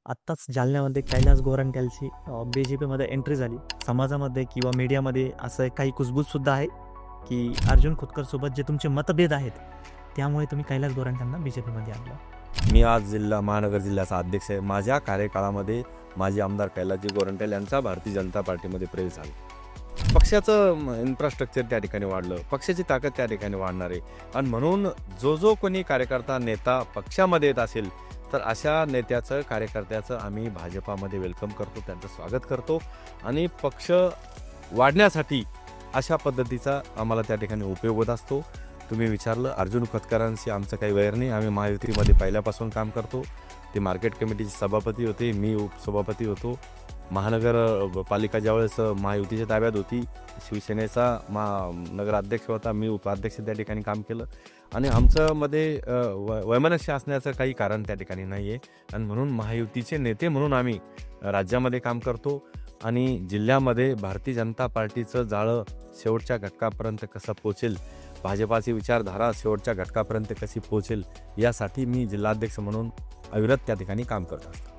आत्ताच जालन्यामध्ये कैलास गोरंट्यालची बी-जे-पीमध्ये एंट्री झाली. समाजामध्ये किंवा मीडियामध्ये असं काही कुजबूजसुद्धा आहे, की अर्जुन खोतकरसोबत जे तुमचे मतभेद आहेत, त्यामुळे तुम्ही कैलास गोरंट्यालना बी-जे-पीमध्ये आणलं. मी आज महानगर जिल्ह्याचा अध्यक्ष आहे. माझ्या कार्यकाळामध्ये माजी आमदार कैलासजी गोरंट्याल यांचा भारतीय जनता पार्टीमध्ये प्रवेश झाला. पक्षाचं इन्फ्रास्ट्रक्चर त्या ठिकाणी वाढलं, पक्षाची ताकद त्या ठिकाणी वाढणार आहे आणि म्हणून जो कोणी कार्यकर्ता नेता पक्षामध्ये येत असेल तर अशा नेत्याचं कार्यकर्त्याचं आम्ही भाजपामध्ये वेलकम करतो, त्यांचं स्वागत करतो आणि पक्ष वाढण्यासाठी अशा पद्धतीचा आम्हाला त्या ठिकाणी उपयोग होत असतो. तुम्ही विचारलं अर्जुन खोतकरांशी आमचं काही वैर नाही. आम्ही महायुतीमध्ये पहिल्यापासून काम करतो. ते मार्केट कमिटीचे सभापती होते, मी उपसभापती होतो. महानगरपालिका ज्यावेळेस महायुतीच्या ताब्यात होती, शिवसेनेचा नगराध्यक्ष होता, मी उपाध्यक्ष त्या ठिकाणी काम केलं आणि आमच्यामध्ये वैमनस्य असण्याचं काही कारण त्या ठिकाणी नाही आहे आणि म्हणून महायुतीचे नेते म्हणून आम्ही राज्यामध्ये काम करतो आणि जिल्ह्यामध्ये भारतीय जनता पार्टीचं जाळं शेवटच्या घटकापर्यंत कसं पोचेल, भाजपाची विचारधारा शेवटच्या घटकापर्यंत कशी पोचेल यासाठी मी जिल्हाध्यक्ष म्हणून अविरत त्या ठिकाणी काम करत असतो.